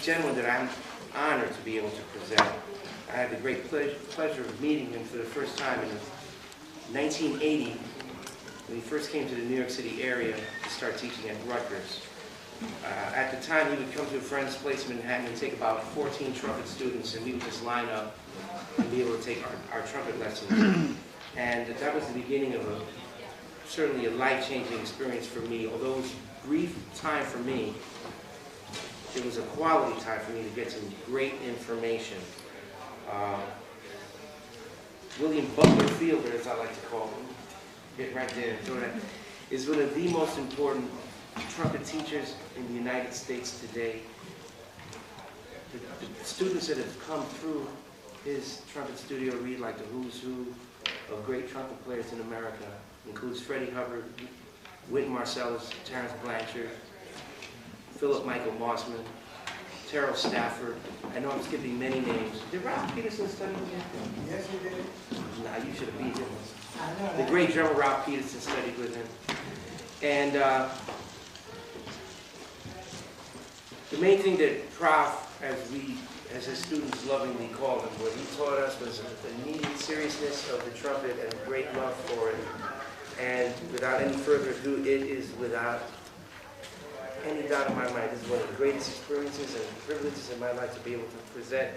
gentleman that I'm honored to be able to present. I had the great pleasure of meeting him for the first time in 1980 when he first came to the New York City area to start teaching at Rutgers. At the time, he would come to a friend's place in Manhattan and take about 14 trumpet students, and we would just line up and be able to take our trumpet lessons. And that was the beginning of certainly a life-changing experience for me. Although it was a brief time for me, it was a quality time for me to get some great information. William Butler Fielder, as I like to call him, get right there, is one of the most important trumpet teachers in the United States today. The students that have come through his trumpet studio read like the who's who of great trumpet players in America. Includes Freddie Hubbard, Wynton Marsalis, Terrence Blanchard, Philip Michael Mossman, Terrell Stafford. I know I'm skipping many names. Did Ralph Peterson study with him? Yes, he did. Nah, you should have beat him. I know The great drummer Ralph Peterson studied with him. And the main thing that Prof, as his students lovingly called him, what he taught us was the needed seriousness of the trumpet and a great love for it. And without any further ado, it is without any doubt in my mind, this is one of the greatest experiences and privileges in my life to be able to present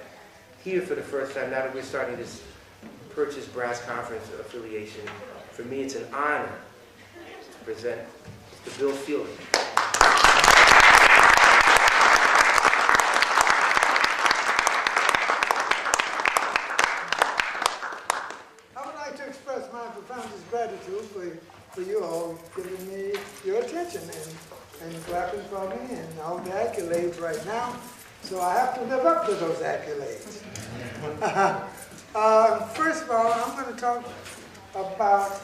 here for the first time, now that we're starting this Purchase Brass Conference affiliation. For me, it's an honor to present Mr. Bill Fielding. I would like to express my profoundest gratitude for you all giving me your attention and clapping for me and all the accolades right now. So I have to live up to those accolades. First of all, I'm going to talk about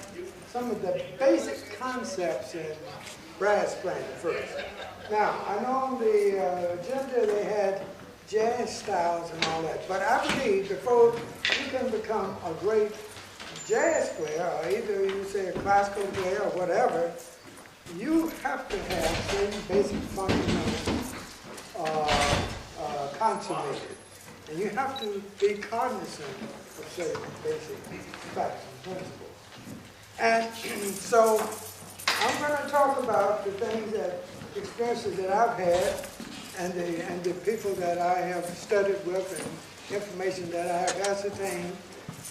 some of the basic concepts in brass playing first. Now, I know on the agenda they had jazz styles and all that, but I believe before you can become a great jazz player, or either you say a classical player or whatever, you have to have certain basic fundamentals consummated. And you have to be cognizant of certain basic facts and principles. And so I'm going to talk about the things experiences that I've had and the people that I have studied with and information that I have ascertained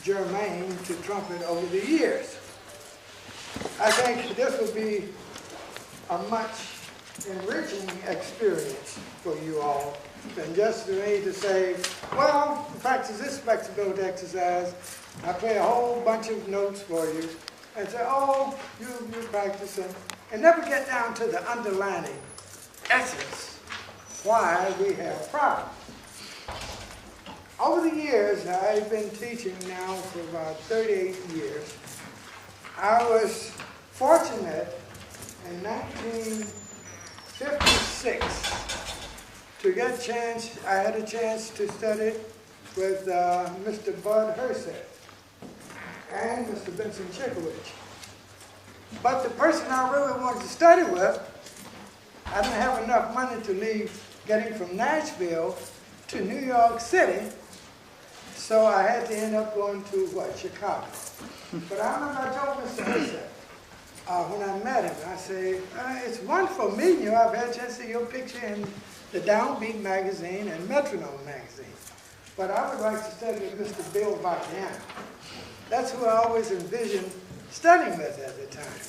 germane to trumpet over the years. I think this will be a much enriching experience for you all than just for me to say, well, practice this flexibility exercise, I play a whole bunch of notes for you, and say, oh, you're practicing, and never get down to the underlying essence why we have problems. Over the years, I've been teaching now for about 38 years. I was fortunate in 1956 to get a chance, I had a chance to study with Mr. Bud Herseth and Mr. Vincent Chikowicz. But the person I really wanted to study with, I didn't have enough money to leave getting from Nashville to New York City, so I had to end up going to, Chicago. But I remember I told Mr. Herseth, when I met him, I said, it's wonderful meeting you. I've had a chance to see your picture in the Downbeat magazine and Metronome magazine. But I would like to study with Mr. Bill Vacchiano. That's who I always envisioned studying with at the time.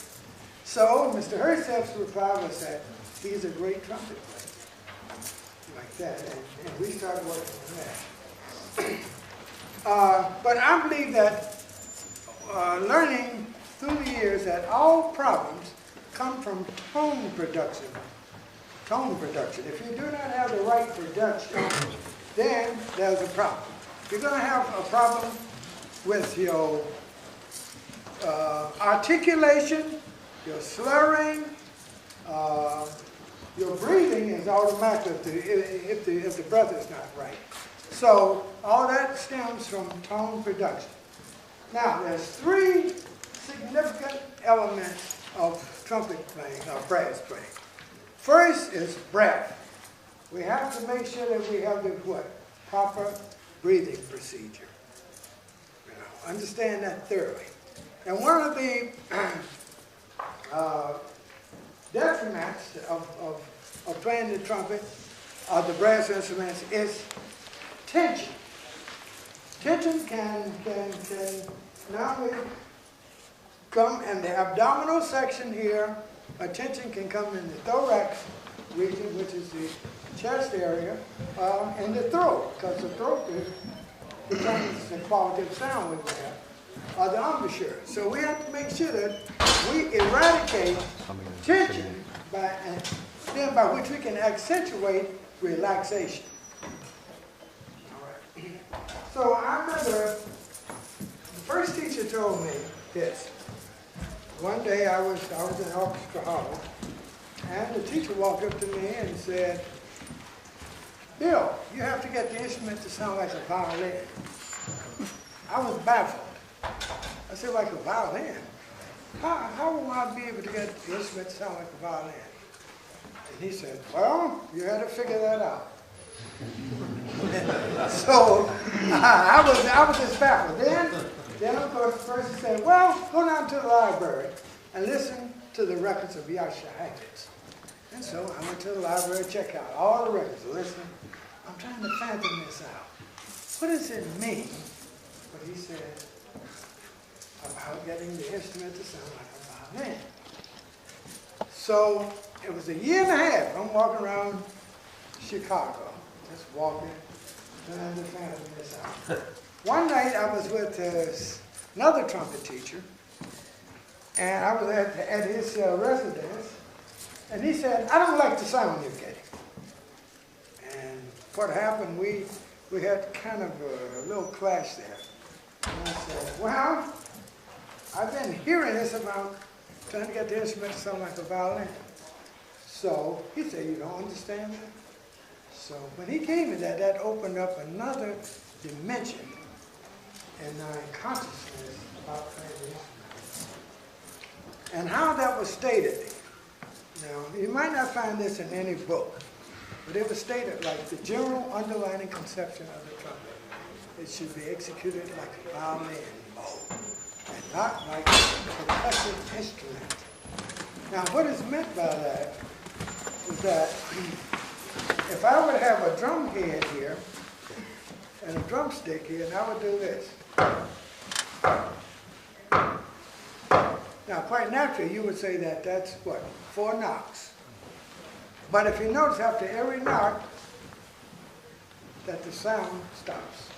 So Mr. Herseth's reply was that he's a great trumpet player. Like that, and we started working on that. But I believe that learning through the years that all problems come from tone production. Tone production. If you do not have the right production, then there's a problem. You're going to have a problem with your articulation, your slurring, your breathing is automatic if the breath is not right. So all that stems from tone production. Now, there's three significant elements of trumpet playing, or brass playing. First is breath. we have to make sure that we have the what? Proper breathing procedure. You know, understand that thoroughly. And one of the detriments of playing the trumpet or the brass instruments is tension. Tension can not only come in the abdominal section here, but tension can come in the thorax region, which is the chest area, and the throat, because the throat determines the quality of sound we have, or the embouchure. So we have to make sure that we eradicate tension by which we can accentuate relaxation. All right. So I remember the first teacher told me this. One day I was in orchestra hall, and the teacher walked up to me and said, "Bill, you have to get the instrument to sound like a violin." I was baffled. I said, "Like a violin? How will I be able to get the instrument to sound like a violin?" And he said, "Well, you had to figure that out." So I was just baffled. Then of course the person said, "Well, go down to the library and listen to the records of Yasha Hackett." And so I went to the library, check out all the records, listen. I'm trying to fathom this out. What does it mean, what he said, about getting the instrument to sound like a violin? So it was a year and a half. I'm walking around Chicago, just walking, trying to fathom this out. One night I was with another trumpet teacher, and I was at his residence, and he said, "I don't like the sound you're getting." And what happened, we had kind of a little clash there. And I said, "Well, I've been hearing this about trying to get the instrument to sound like a violin." So he said, "You don't understand that?" So when he came to that opened up another dimension in my consciousness about playing the instrument. And how that was stated. Now, you might not find this in any book, but it was stated like the general underlying conception of the trumpet. It should be executed like a violin bow, and not like a percussive instrument. Now, what is meant by that is that if I would have a drum head here and a drumstick here, and I would do this. Now, quite naturally, you would say that that's what? 4 knocks. But if you notice, after every knock, that the sound stops.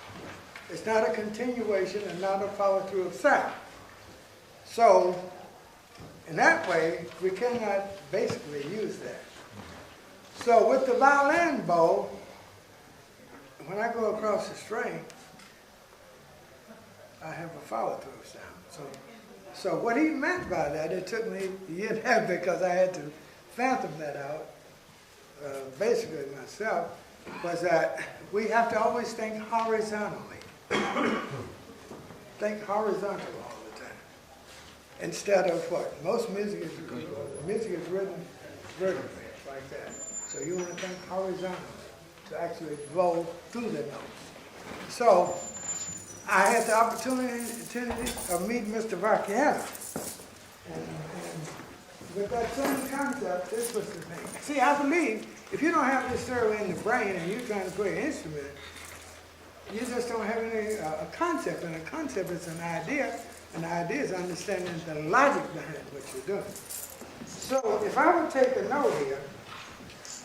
It's not a continuation and not a follow-through of sound. So, in that way, we cannot basically use that. So, with the violin bow, when I go across the string, I have a follow-through sound. So what he meant by that, it took me a year and a half because I had to fathom that out, basically myself, was that we have to always think horizontally. Think horizontal all the time. Instead of what? Most music is written vertically, like that. So you want to think horizontally to actually blow through the notes. So I had the opportunity of meeting Mr. Varkiana. And with that same concept, this was the thing. See, I believe if you don't have this thoroughly in the brain and you're trying to play an instrument, you just don't have any a concept. And a concept is an idea. An idea is understanding the logic behind what you're doing. So if I would take a note here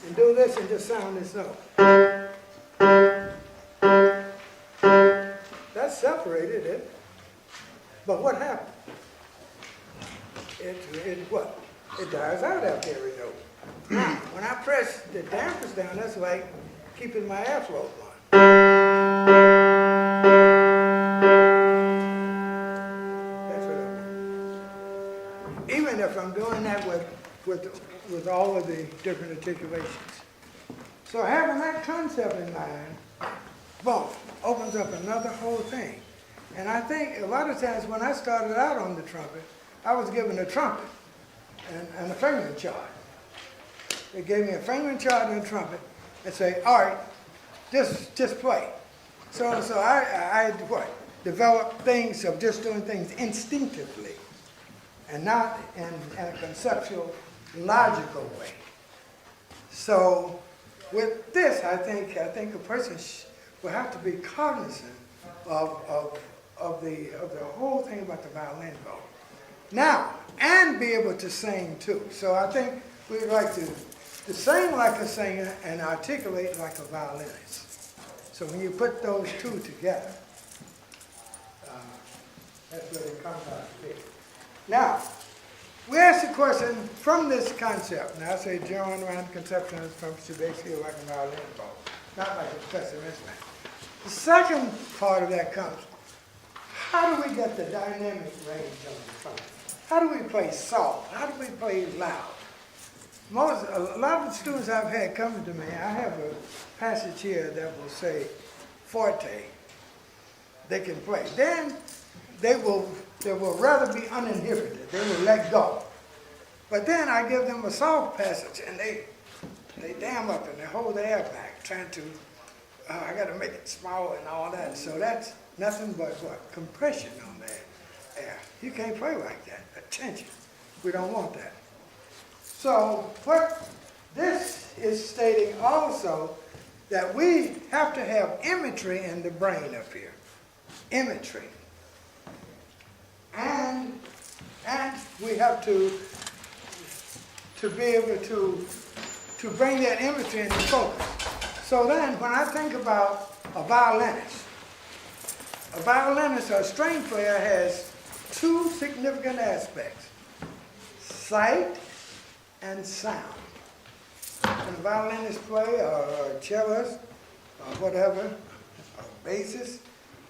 and do this and just sound this note. That separated it, but what happened? It dies out after every note. Now, when I press the dampers down, that's like keeping my airflow on. That's what I want. Even if I'm doing that with all of the different articulations. So having that concept in mind, boom, opens up another whole thing. And I think a lot of times when I started out on the trumpet, I was given a trumpet and a fingering chart. They gave me a fingering chart and a trumpet, and say, all right, just play. So I what? Develop things of just doing things instinctively and not in a conceptual, logical way. So with this, I think a person will have to be cognizant of the whole thing about the violin bow. Now, and be able to sing too. So I think we'd like to sing like a singer and articulate like a violinist. So when you put those two together, that's what it comes out to be. Now, we ask the question from this concept. Now I say John Rand conception is from basically like a violin bow, not like a percussive instrument. The second part of that comes, how do we get the dynamic range on the trumpet? How do we play soft? How do we play loud? A lot of the students I've had coming to me, I have a passage here that will say forte. They can play. Then they will rather be uninhibited. They will let go. But then I give them a soft passage and they dam up and they hold their air back, trying to, I got to make it small and all that. So that's nothing but what? Compression on that air. You can't play like that. Attention. We don't want that. So what this is stating also that we have to have imagery in the brain up here. Imagery. And we have to be able to bring that imagery into focus. So then when I think about a violinist or a string player has two significant aspects, sight and sound. When a violinist play or a cellist or whatever, or bassist,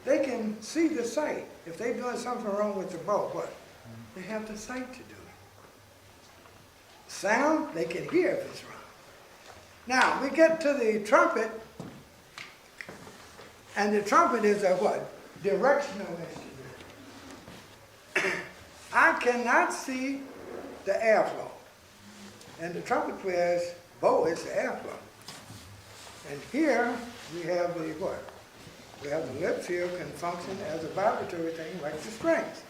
they can see the sight. If they're doing something wrong with the bow, what? They have the sight to do it. Sound, they can hear if it's wrong. Now, we get to the trumpet, and the trumpet is a what? Directional instrument. I cannot see the airflow. And the trumpet player's bow is the airflow. And here we have the what? We have the lips here can function as a vibratory thing like the strings.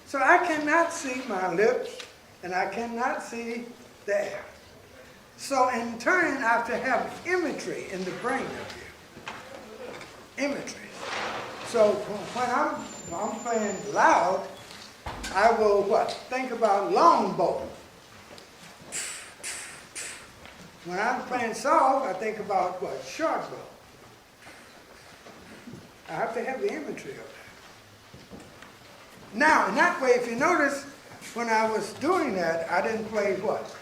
So I cannot see my lips and I cannot see the air. So in turn, I have to have imagery in the brain of you. Imagery. So when I'm playing loud, I will what? Think about long bow. When I'm playing soft, I think about what? Short bow. I have to have the imagery of that. Now, in that way, if you notice, when I was doing that, I didn't play what?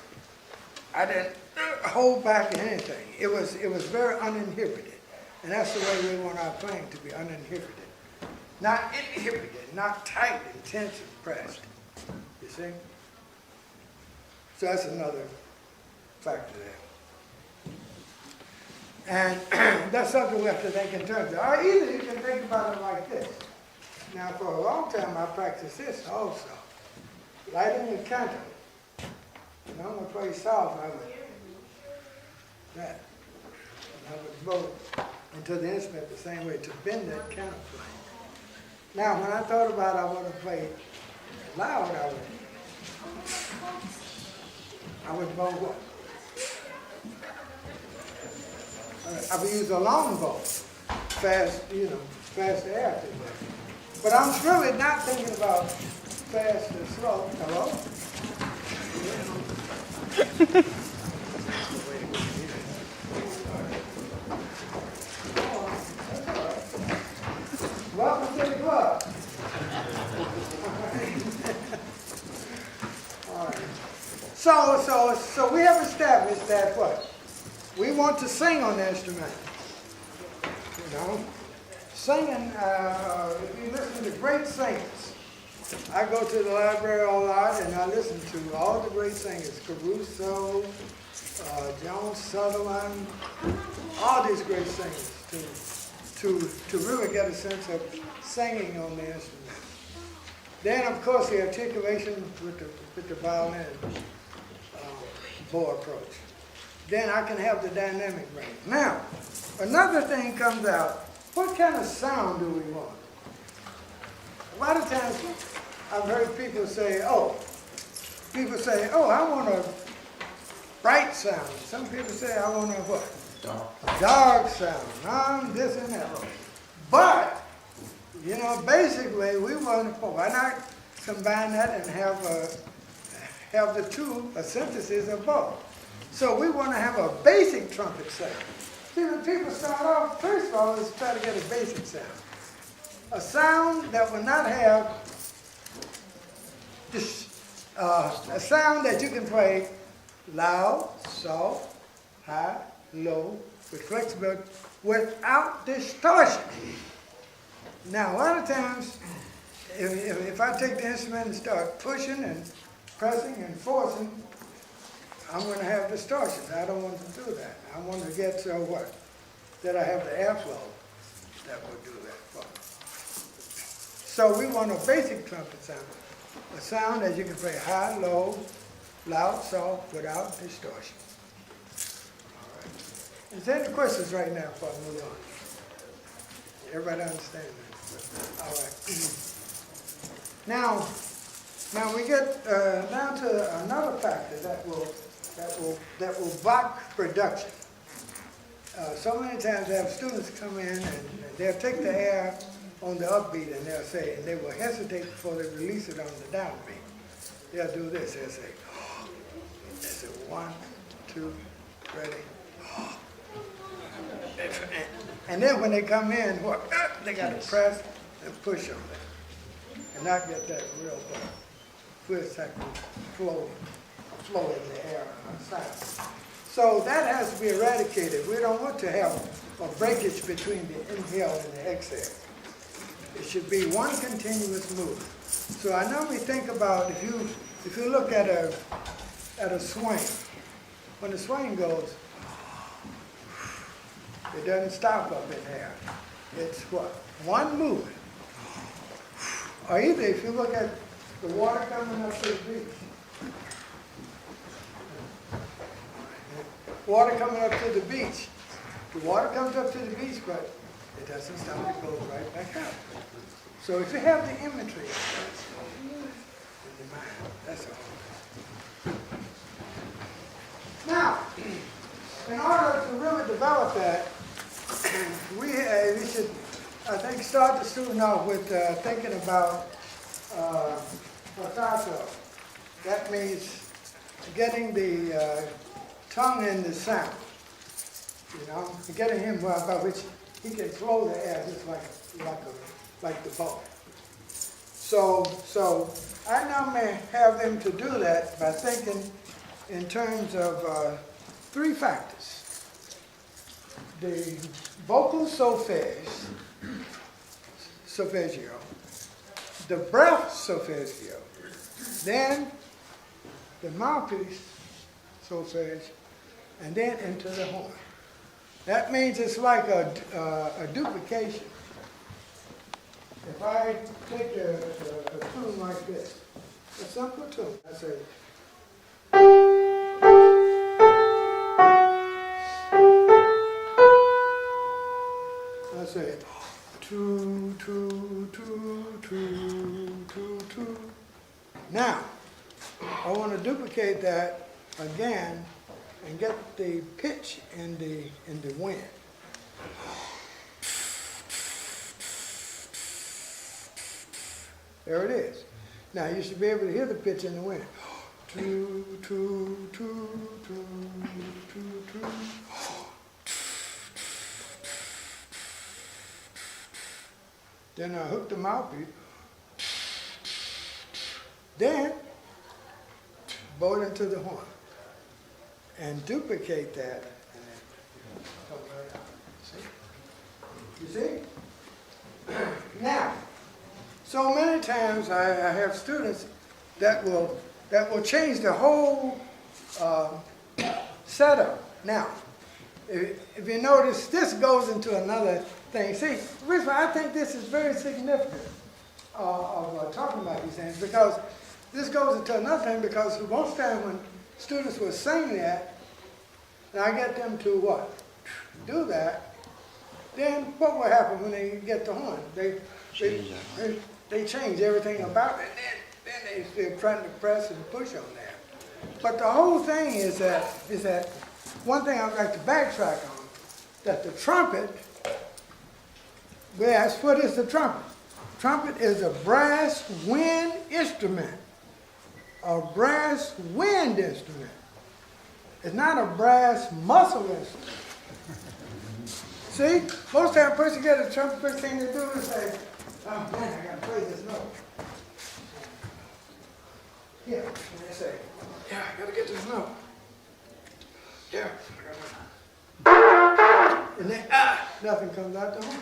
I didn't hold back anything. It was very uninhibited. And that's the way we want our playing to be, uninhibited. Not inhibited, not tight, intense, and pressed. You see? So that's another factor there. And that's something we have to think in terms of. Or either you can think about it like this. Now, for a long time, I practiced this also. Lighting the candle. When I'm going to play soft, I would that. And I would blow into the instrument the same way to bend that candle flame. Now, when I thought about I want to play loud, I would blow what? I would use a long bow, fast air. But I'm really not thinking about fast and slow. Hello? Welcome to the club. All right. So we have established that what? We want to sing on the instrument. You know? Singing, if you listen to great singers, I go to the library a lot and I listen to all the great singers, Caruso, Joan Sutherland, all these great singers to really get a sense of singing on the instrument. Then, of course, the articulation with the violin bow approach. then I can have the dynamic range. Now, another thing comes out. What kind of sound do we want? A lot of times I've heard people say, oh, I want a bright sound. Some people say, I want a what? Dark sound. This and that. But, you know, basically we want to, why not combine that and have the two, a synthesis of both. So we want to have a basic trumpet sound. See, when people start off, first of all, let's try to get a basic sound. A sound that will not have this, a sound that you can play loud, soft, high, low, with flexibility, without distortion. Now, a lot of times, if I take the instrument and start pushing and pressing and forcing, I'm going to have distortion. I don't want to do that. I want to get so what? That I have the airflow that will do that for me. So we want a basic trumpet sound. A sound that you can play high, low, loud, soft, without distortion. All right. Is there any questions right now before I move on? Everybody understand that? All right. Now we get down to another factor that will block production. So many times I have students come in and they'll take the air on the upbeat and they'll say, and they will hesitate before they release it on the downbeat. They'll do this, they'll say, they say 1, 2, ready. And then when they come in, what? They got to press and push on it and not get that real first second flow in the air sound. So that has to be eradicated. We don't want to have a breakage between the inhale and the exhale. It should be one continuous movement. So I normally think about if you look at a swing, when the swing goes, it doesn't stop up in there. It's what? One movement. Or either if you look at the water coming up to the beach. Water coming up to the beach. The water comes up to the beach, but it doesn't stop. It goes right back out. So if you have the imagery in your mind, that's all. Now, in order to really develop that, we should, I think, start the student off with thinking about potato. That means getting the tongue in the sound, you know, and getting him by which he can flow the air just like the boat. So I normally have them to do that by thinking in terms of 3 factors: the vocal solfeggio, the breath solfeggio, then the mouthpiece solfege, and then into the horn. That means it's like a duplication. If I take a tune like this, a simple tune, I say, two, two, two, two, two, two. Now, I want to duplicate that again and get the pitch in the wind. There it is. Now you should be able to hear the pitch in the wind. Two, two, two, two, two, two. Then I hook the mouthpiece. Then bow it into the horn and duplicate that. And then come right out. See? You see? Now, so many times I have students that will change the whole setup. Now, if you notice, this goes into another thing. See, Richard, I think this is very significant of talking about these things, because this goes into another thing, because most time when students will sing that, and I get them to what? Do that, then what will happen when they get the horn? They change everything about it, and then they're trying to press and push on there. But the whole thing is that one thing I'd like to backtrack on, that the trumpet, yes, what is the trumpet? Trumpet is a brass wind instrument. A brass wind instrument. It's not a brass muscle instrument. See, most time a person gets a trumpet, first thing they do is say, oh man, I gotta play this note. Yeah, and they say, yeah, I gotta get this note. Yeah, I gotta. And then, nothing comes out the horn.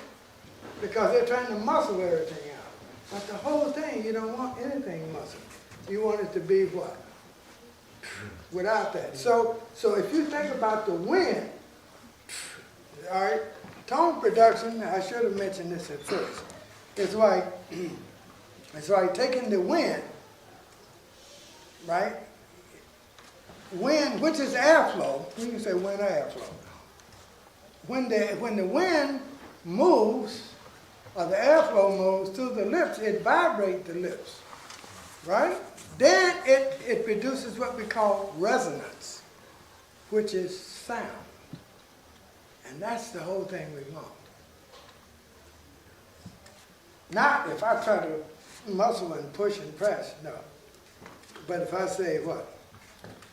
Because they're trying to muscle everything out. But the whole thing, you don't want anything muscle. You want it to be what? Without that. So if you think about the wind, all right, tone production, I should have mentioned this at first. It's like taking the wind, right? Wind, which is airflow. You can say wind or airflow. When the wind moves, or the airflow moves through the lips, it vibrates the lips, right? Then it produces what we call resonance, which is sound. And that's the whole thing we want. Not if I try to muscle and push and press, no. But if I say what?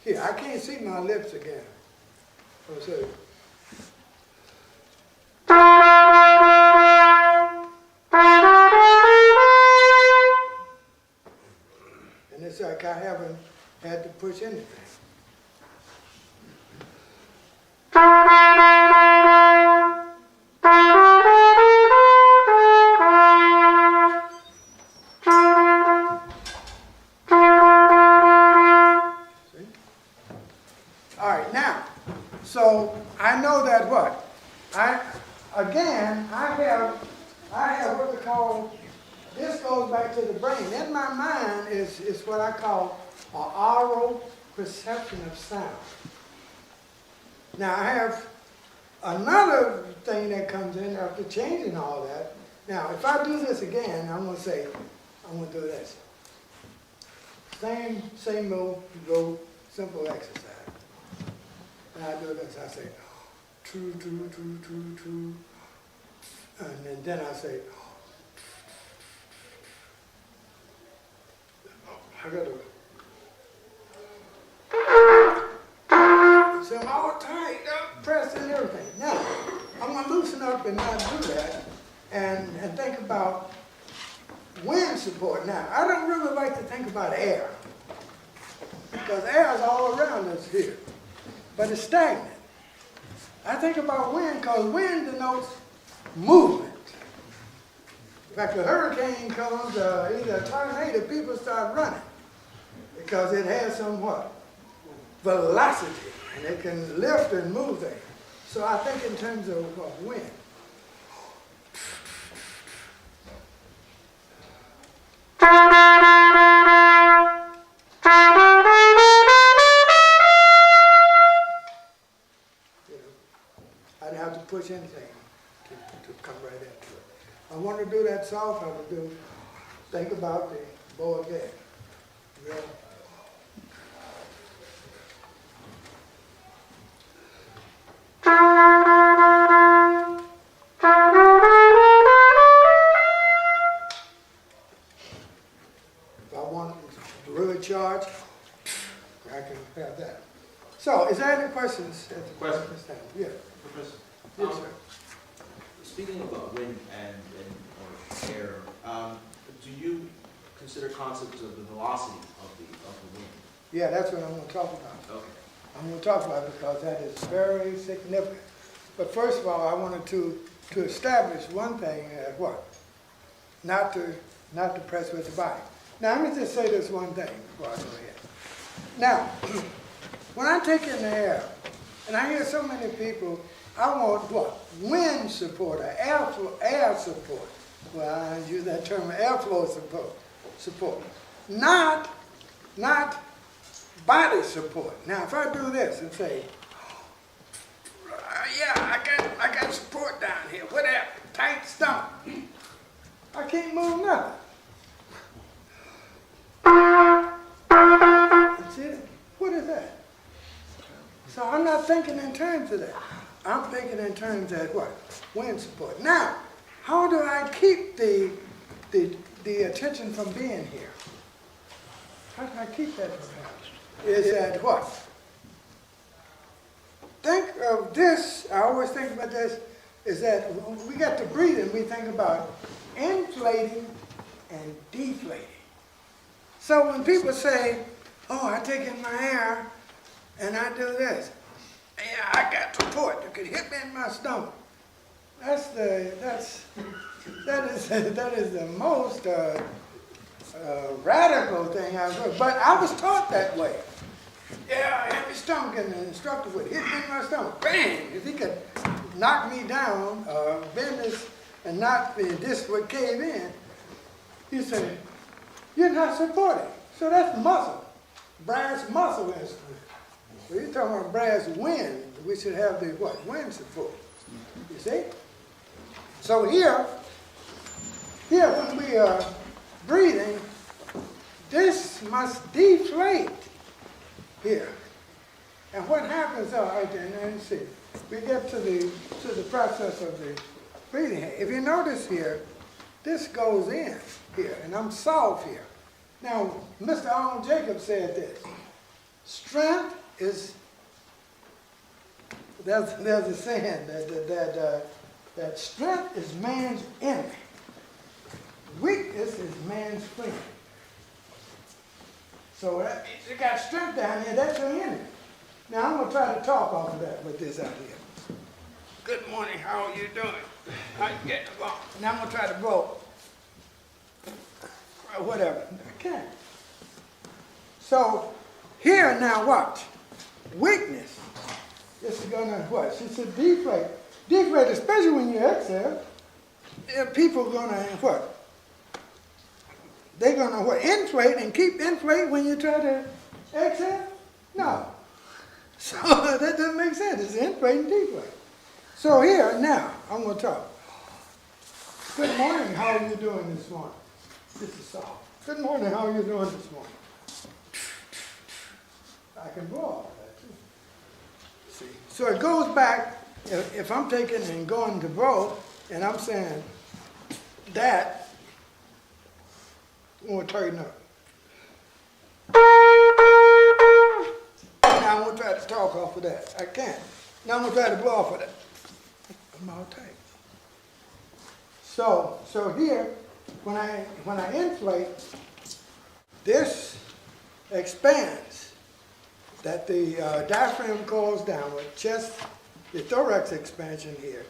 Here, I can't see my lips again. I'll say, and it's like I haven't had to push anything. See? All right, now, so I know that what? I have what we call, this goes back to the brain. In my mind is what I call an aural perception of sound. Now I have another thing that comes in after changing all that. Now if I do this again, I'm going to say, I'm going to do this. Same move, simple exercise. And I do this, I say, true, true, true, true, true. And then I say, I gotta. So I'm all tight up, pressed and everything. Now, I'm gonna loosen up and not do that and think about wind support. Now, I don't really like to think about air because air is all around us here, but it's stagnant. I think about wind because wind denotes movement. Like a hurricane comes, either a tornado, people start running because it has some what? Velocity, and it can lift and move things. So I think in terms of wind. I'd have to push anything to come right into it. I want to do that soft, I would think about the bow again. Real. If I want to really charge, I can have that. So, is there any questions at this time? Yeah. Professor, Yes, sir. speaking of wind and or air, do you consider concepts of the velocity of the wind? Yeah, that's what I'm going to talk about. Okay. I'm going to talk about it because that is very significant. But first of all, I wanted to establish one thing, what? Not to press with the body. Now, let me just say this one thing before I go ahead. Now, when I take in the air, and I hear so many people, I want what? Wind support, or air support. Well, I use that term, airflow support. Not body support. Now, if I do this and say, Yeah, I got support down here. Whatever. Tight stomach. I can't move nothing. That's it. What is that? So I'm not thinking in terms of that. I'm thinking in terms of what? Wind support. Now, how do I keep the attention from being here? How can I keep that from happening? Is that what? Think of this, I always think about this, is that when we got to breathing, we think about inflating and deflating. So when people say, oh, I take in my air and I do this, yeah, I got support. You could hit me in my stomach. That is the most radical thing I've heard. But I was taught that way. Yeah, I have my stomach, and the instructor would hit me in my stomach. Bang! If he could knock me down, bend this, and knock me, this would cave in. He said, you're not supporting. So that's muscle, brass muscle instrument. So you're talking about brass wind. We should have the what? Wind support. You see? So here when we are breathing, this must deflate here. And what happens, and see, we get to the process of the breathing. If you notice here, this goes in here, and I'm soft here. Now, Mr. Arnold Jacobs said this, strength is, there's a saying that strength is man's enemy. Weakness is man's friend. So you got strength down here, that's your enemy. Now I'm going to try to talk off of that with this out here. Good morning, how are you doing? How you getting along? Now I'm going to try to blow. Whatever, I can't. So here now watch. Weakness. This is going to what? She said deflate. Deflate, especially when you exhale. People are going to what? They're going to what? Inflate and keep inflate when you try to exhale? No. So that doesn't make sense. It's inflate and deflate. So here, now, I'm going to talk. Good morning, how are you doing this morning? This is Saul. Good morning, how are you doing this morning? I can blow off that too. See? So it goes back, if I'm taking and going to blow, and I'm saying that, I'm going to tighten up. Now I'm going to try to talk off of that. I can't. Now I'm going to try to blow off of that. I'm all tight. So here, when I inflate, this expands, that the diaphragm goes downward, chest, the thorax expansion here.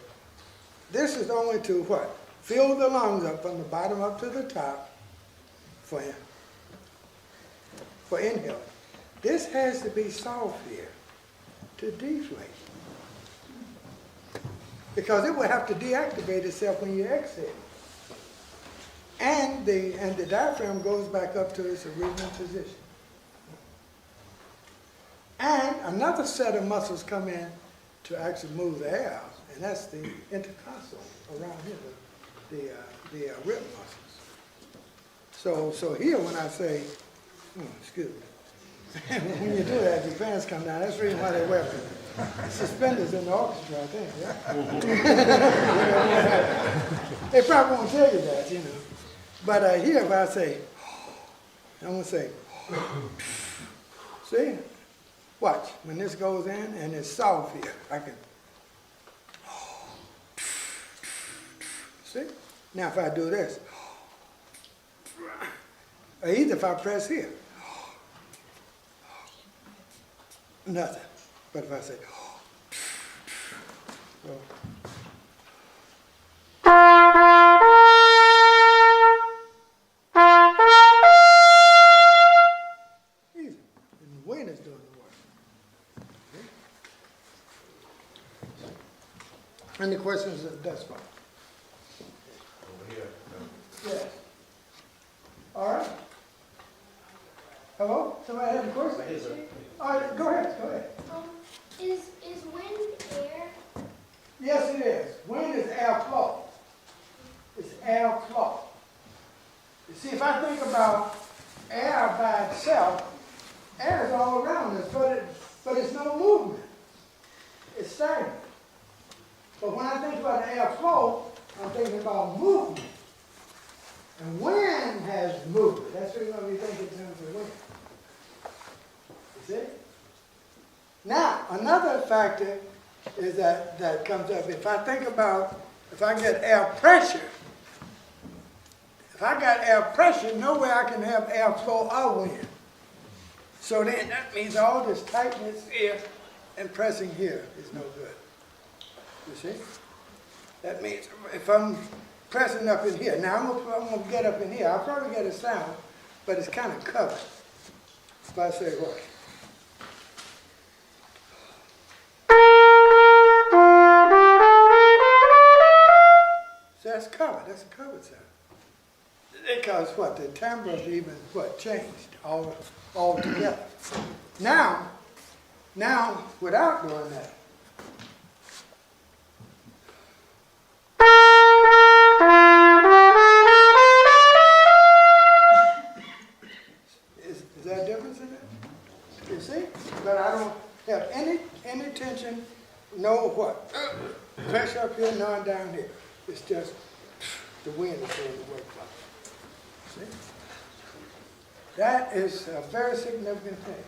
This is only to what? Fill the lungs up from the bottom up to the top for inhaling. This has to be soft here to deflate. Because it will have to deactivate itself when you exhale. And the diaphragm goes back up to its original position. And another set of muscles come in to actually move the air out, and that's the intercostal around here, the rib muscles. So here when I say, excuse me, when you do that, your pants come down. That's the reason why they wear suspenders in the orchestra, I think. Yeah? They probably won't tell you that, you know. But here, if I say, I'm going to say, see? Watch. When this goes in and it's soft here, I can, see? Now if I do this, or either if I press here, nothing. But if I say, so, easy. And the wind is doing the work. Okay? Any questions at that spot? Over here. Yes. All right. Hello? Somebody have a question? All right, go ahead. Is wind air? Yes, it is. Wind is airflow. It's airflow. You see, if I think about air by itself, air is all around us, but it's no movement. It's stagnant. But when I think about airflow, I'm thinking about movement. And wind has movement. That's what you're going to be thinking in terms of wind. You see? Now, another factor is that comes up. If I think about, if I get air pressure, if I got air pressure, nowhere I can have airflow or wind. So then that means all this tightness here and pressing here is no good. You see? That means if I'm pressing up in here, now I'm going to get up in here. I'll probably get a sound, but it's kind of covered. If I say what? So that's covered. That's a covered sound. Because what? The timbre even what changed all together. Now, without doing that, is there a difference in it? You see? But I don't have any tension, no what? Pressure up here, none down here. It's just the wind is doing the work for me. See? That is a very significant thing.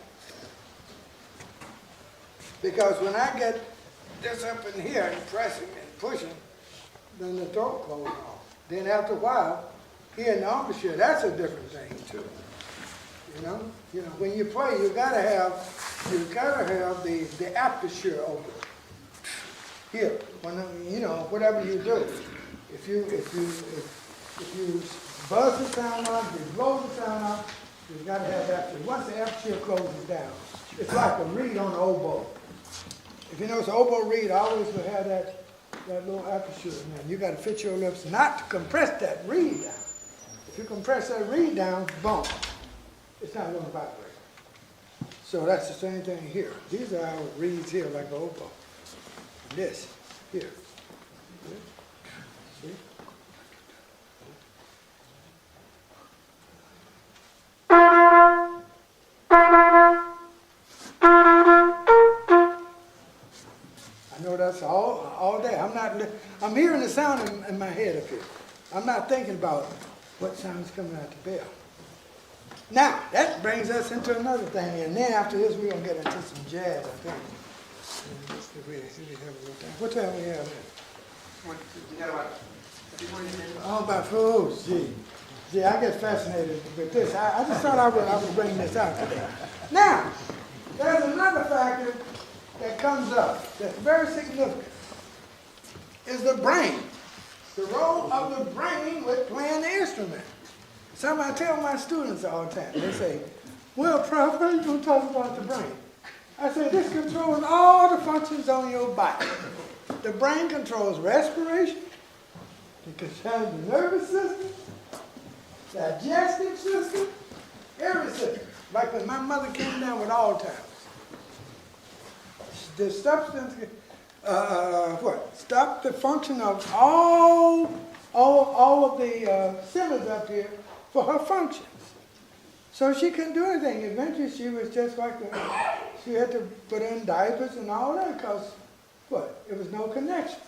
Because when I get this up in here and pressing and pushing, then the throat closes off. Then after a while, here in the orchestra, that's a different thing too. You know, when you play, you gotta have the aperture open. Here, whatever you do, if you buzz the sound up, if you blow the sound up, you've got to have aperture. Once the aperture closes down, it's like a reed on an oboe. If you notice, an oboe reed always will have that little aperture in there. You got to fit your lips not to compress that reed down. If you compress that reed down, boom, it's not going to vibrate. So that's the same thing here. These are our reeds here, like an oboe. This here. See? I know that's all day. I'm hearing the sound in my head up here. I'm not thinking about what sound's coming out the bell. Now, that brings us into another thing, and then after this we're going to get into some jazz, I think. What time we have here? We got about 20 minutes. Oh, about food. Gee, I get fascinated with this. I just thought I would bring this out today. Now, there's another factor that comes up that's very significant, is the brain. The role of the brain with playing the instrument. Something I tell my students all the time. They say, well, Prof, how are you going to talk about the brain? I say, this controls all the functions on your body. The brain controls respiration, it controls the nervous system, digestive system, every system. Like when my mother came down with Alzheimer's. The substance, stopped the function of all of the centers up here for her functions. So she couldn't do anything. Eventually she was just like, she had to put in diapers and all that because, it was no connection.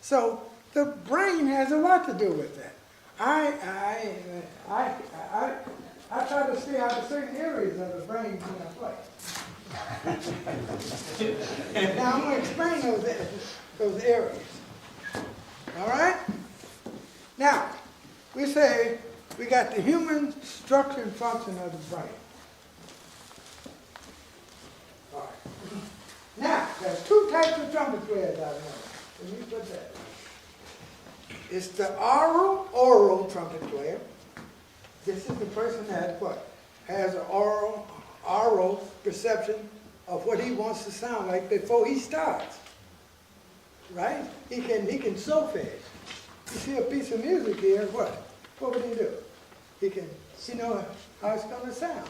So the brain has a lot to do with that. I try to see out of certain areas of the brain when I play. Now I'm going to explain those areas. All right? Now, we say we got the human structure and function of the brain. All right. Now, there's two types of trumpet players out there. Let me put that. It's the oral trumpet player. This is the person that has an oral perception of what he wants to sound like before he starts. Right? He can solfege. You see a piece of music here, what would he do? He knows how it's going to sound.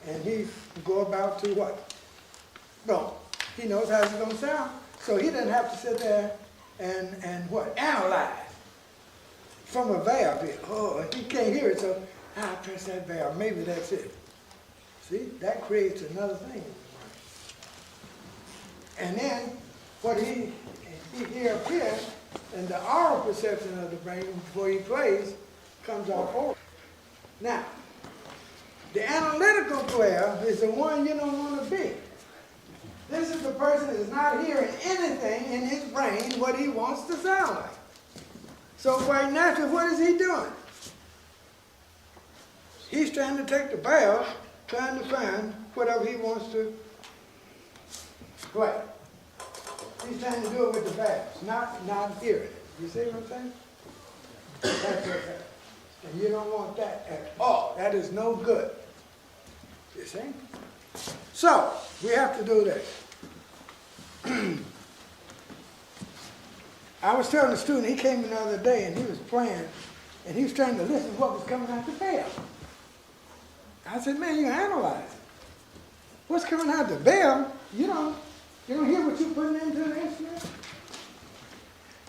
And he go about to what? Well, he knows how it's going to sound. So he didn't have to sit there and what, analyze from a valve here. Oh, he can't hear it, so I press that valve, maybe that's it. See, that creates another thing. And then what he hear up here, and the oral perception of the brain before he plays comes off oral. Now, the analytical player is the one you don't want to be. This is the person that is not hearing anything in his brain what he wants to sound like. So quite naturally, what is he doing? He's trying to take the valve, trying to find whatever he wants to play. He's trying to do it with the valves, not hearing it. You see what I'm saying? That's what's happening. And you don't want that at all. That is no good. You see? So, we have to do this. I was telling a student, he came in the other day and he was playing, and he was trying to listen to what was coming out the bell. I said, man, you analyze it. What's coming out the bell, you don't hear what you're putting into the instrument?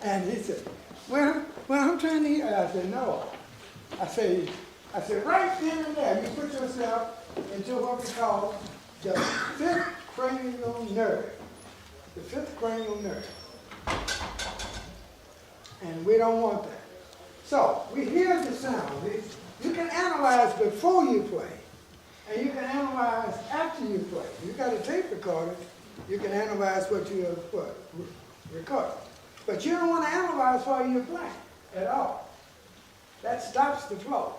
And he said, well, I'm trying to hear. I said, no. I said, right then and there, you put yourself into what we call the fifth cranial nerve. The fifth cranial nerve. And we don't want that. So, we hear the sound. You can analyze before you play, and you can analyze after you play. You got a tape recorder, you can analyze what you have recorded. But you don't want to analyze while you're playing at all. That stops the flow.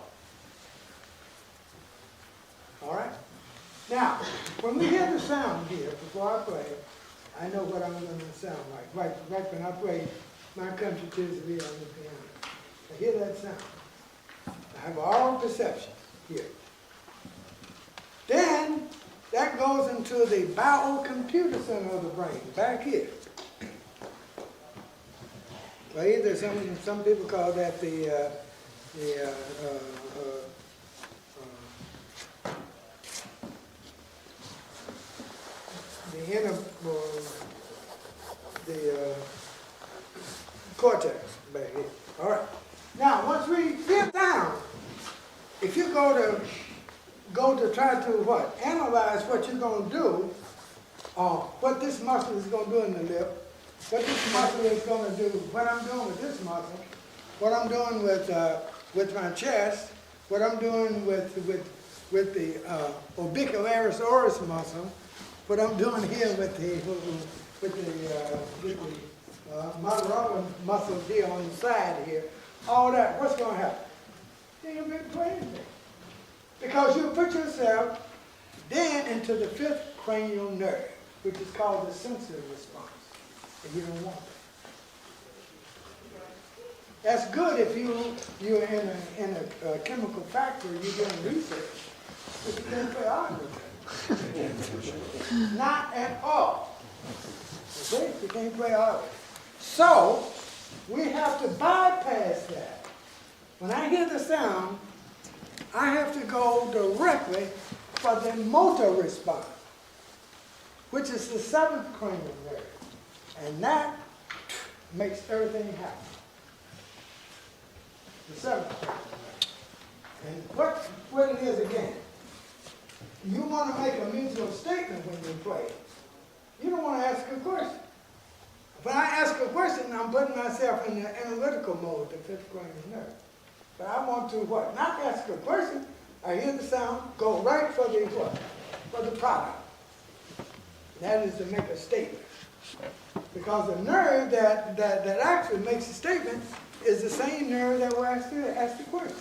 All right? Now, when we hear the sound here, before I play, I know what I'm going to sound like. Like when I play My Country 'Tis Thee on the piano. I hear that sound. I have all perception here. Then, that goes into the biocomputer center of the brain, back here. Well, either some people call that the inner, the cortex back here. All right. Now, once we get down, if you go to try to what? Analyze what you're going to do, what this muscle is going to do in the lip, what this muscle is going to do, what I'm doing with this muscle, what I'm doing with my chest, what I'm doing with the orbicularis oris muscle, what I'm doing here with the Motorola muscle here on the side here, all that, what's going to happen? You ain't going to play anything. Because you put yourself then into the fifth cranial nerve, which is called the sensory response. And you don't want that. That's good if you're in a chemical factory, you're doing research. But you can't play art with that. Not at all. Okay? You can't play art. So, we have to bypass that. When I hear the sound, I have to go directly for the motor response, which is the seventh cranial nerve. And that makes everything happen. The seventh cranial nerve. And what it is again, you want to make a musical statement when you play. You don't want to ask a question. When I ask a question, I'm putting myself in the analytical mode, the fifth cranial nerve. But I want to what? Not ask a question. I hear the sound, go right for the what? For the product. That is to make a statement. Because the nerve that actually makes a statement is the same nerve that will ask the question.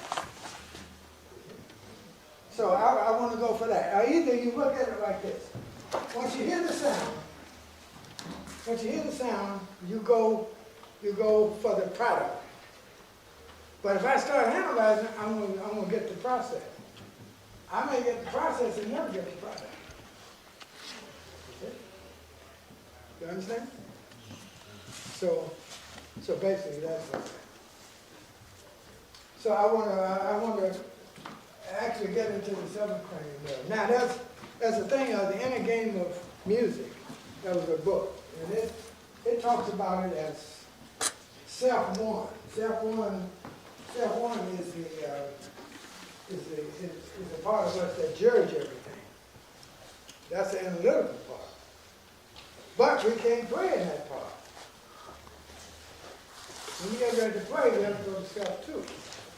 So I want to go for that. Either you look at it like this. Once you hear the sound, you go for the product. But if I start analyzing, I'm going to get the process. I may get the process and never get the product. Okay? You understand? So basically that's what. So I want to actually get into the seventh cranial nerve. Now that's the thing of the inner game of music. That was a book, and it talks about it as self-one. Self-one is the part of us that judge everything. That's the analytical part. But we can't play in that part. When we get ready to play, we have to go to self-two,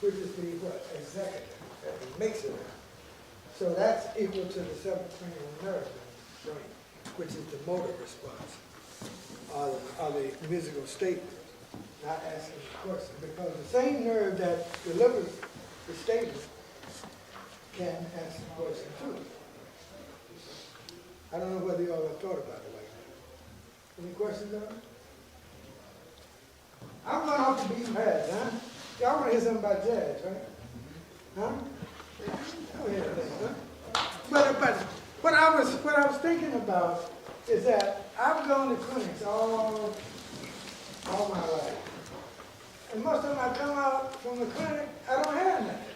which is the what? Executive. That makes it. So that's equal to the subcranial nerve brain, which is the motor response, or the musical statement, not asking the question. Because the same nerve that delivers the statement can answer the question too. I don't know whether you all have thought about it like that. Any questions on it? I'm going off the beaten path, huh? Y'all want to hear something about jazz, right? Huh? Oh, yeah, huh? But what I was thinking about is that I've gone to clinics all my life. And most of them I come out from the clinic, I don't have nothing.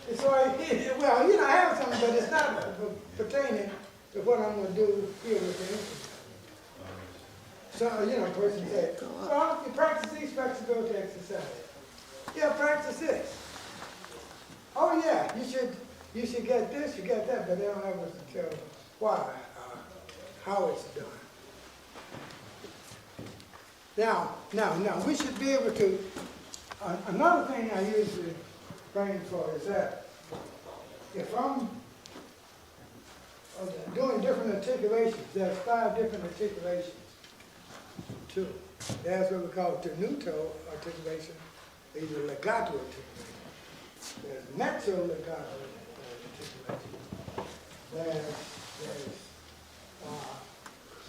And so well, I have something, but it's not pertaining to what I'm going to do here with the instrument. So, a person said, well, you practice these flexibility exercises. Yeah, practice this. Oh yeah, you should get this, you get that, but they don't have us to tell them why, how it's done. Now, we should be able to, another thing I usually train for is that if I'm doing different articulations, there's 5 different articulations, too. That's what we call tenuto articulation, either legato articulation. There's mezzo legato articulation. There's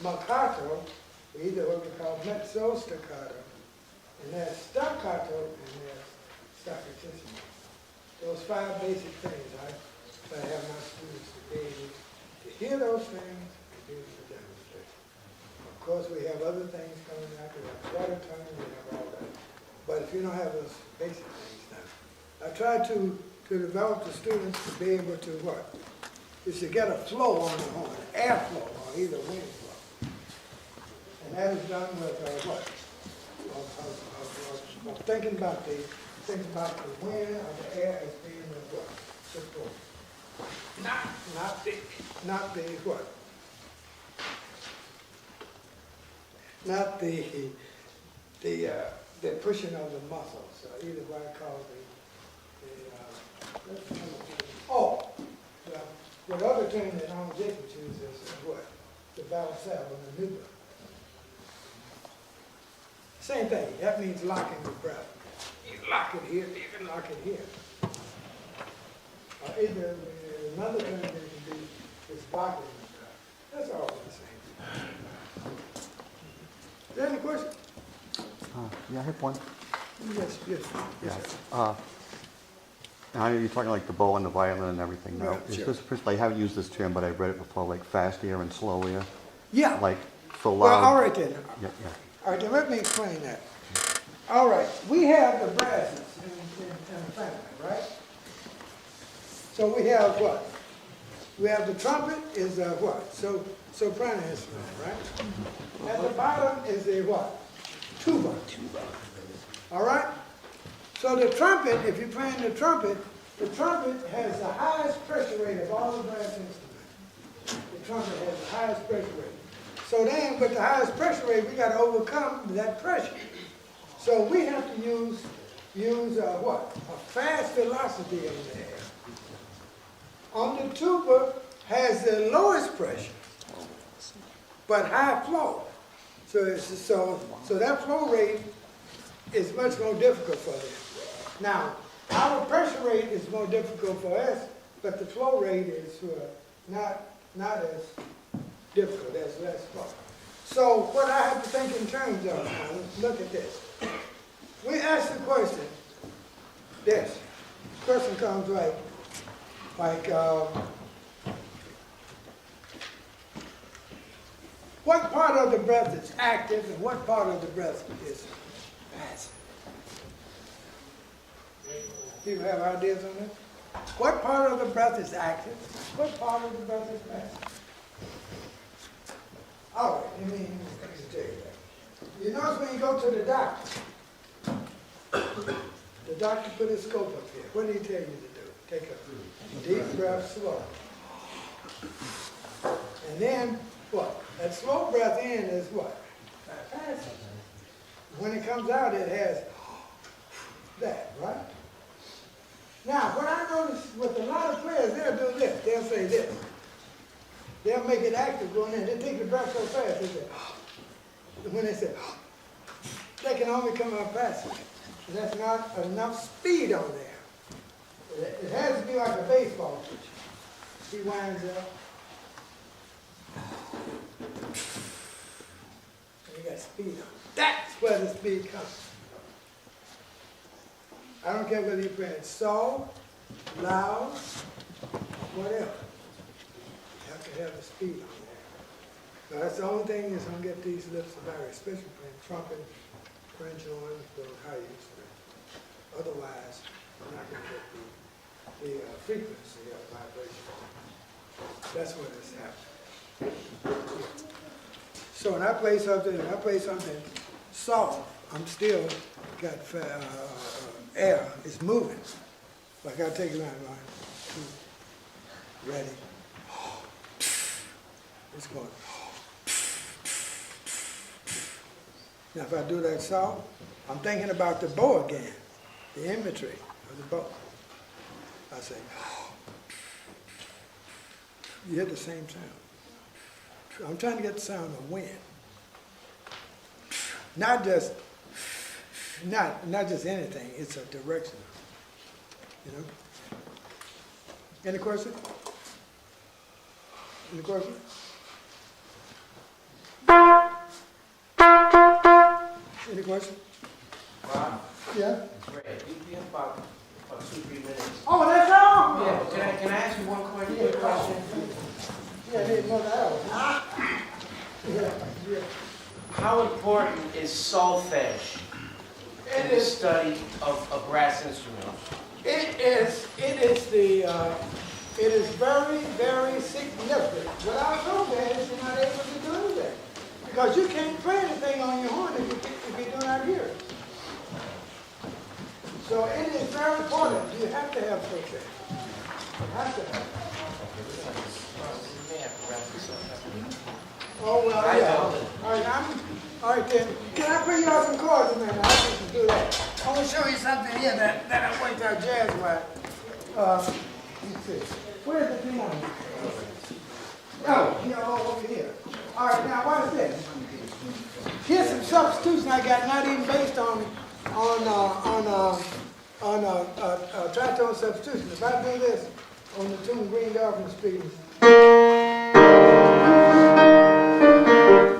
marcato, either what we call mezzo staccato, and there's staccato, and there's staccatissimo. Those 5 basic things I have my students to be able to hear those things and be able to demonstrate. Of course, we have other things coming out. We have quarter tone, we have all that. But if you don't have those basic things now, I try to develop the students to be able to what? Is to get a flow on the horn, airflow, or either wind flow. And that is done with what? Of thinking about the wind or the air as being the what? Support. Not the what? Not the pushing of the muscles, either what I call the other term that Arnold Jacobs uses is what? The valsalva and the nuba. Same thing, that means locking the breath. You lock it here, you can lock it here. Or either another term that can be is blocking the breath. That's all the same. Is there any question? Yeah, I have one. Yes. I know you're talking like the bow and the violin and everything now. Yeah, Is sure. this first, I haven't used this term, but I've read it before, like fast air and slow air? Yeah. Like for loud? Well, all right then. Yeah. All right, then let me explain that. All right, we have the brasses in the family, right? So we have what? We have the trumpet is a what? Soprano instrument, right? At the bottom is a what? Tuba. All right? So the trumpet, if you're playing the trumpet has the highest pressure rate of all the brass instruments. The trumpet has the highest pressure rate. So then, with the highest pressure rate, we got to overcome that pressure. So we have to use what? A fast velocity in the air. On the tuba has the lowest pressure, but high flow. So that flow rate is much more difficult for them. Now, our pressure rate is more difficult for us, but the flow rate is not as difficult, there's less flow. So what I have to think in terms of, now, look at this. We ask the question, this question comes like what part of the breath is active and what part of the breath is passive? People have ideas on this? What part of the breath is active? What part of the breath is passive? All right, let me tell you that. You notice when you go to the doctor put his scope up here. What did he tell you to do? Take a deep breath slow. And then what? That slow breath in is what? Passing. When it comes out, it has that, right? Now, what I notice with a lot of players, they'll do this. They'll say this. They'll make it active going in. They take the breath so fast, they say, and when they say, they can only come out faster. And that's not enough speed on there. It has to be like a baseball pitcher. He winds up. And you got speed on it. That's where the speed comes. I don't care whether you're playing soft, loud, whatever. You have to have the speed on there. Now that's the only thing that's going to get these lips to vary, especially playing trumpet, French horn, those high use. Otherwise, you're not going to get the frequency of vibration. That's what is happening. So when I play something soft, I'm still got air. It's moving. So I got to take it line, 1, 2, ready. It's going. Now if I do that soft, I'm thinking about the bow again, the imagery of the bow. I say, you hear the same sound. I'm trying to get the sound of wind. Not just anything, it's a direction. You know? Any question? Any question? Any question? Rob, Yeah? it's great. We have about 2-3 minutes. Oh, that's all? Yeah, can I ask you one quick question? Yeah, they know that. Yeah. How important is solfege in the study of a brass instrument? It is very, very significant. Without solfege, you're not able to do anything. Because you can't play anything on your horn if you do not hear it. So it is very important. You have to have solfege. You have to have it. We may have to wrap this up. Oh, well, yeah. All right, then. Can I bring you out some chords, man? I can do that. I want to show you something here that I worked out jazz-wise. Let's see. Where's the piano? Oh, here, over here. All right, now watch this. Here's some substitution I got, not even based on tritone substitution. If I do this on the tune Green Dolphin Street.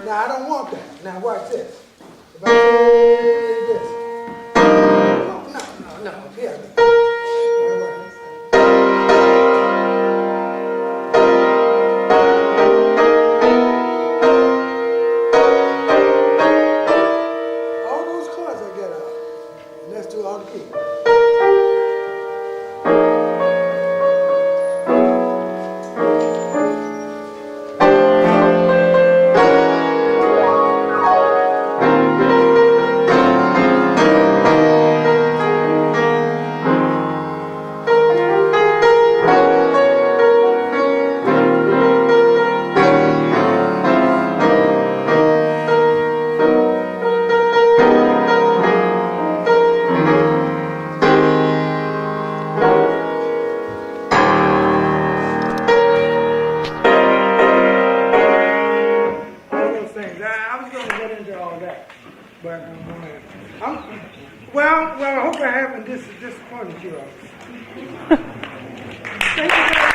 Now I don't want that. Now watch this. If I do this. No, here. All those chords I get out. And let's do all the keys. Well, I hope I haven't disappointed you all. Thank you very much.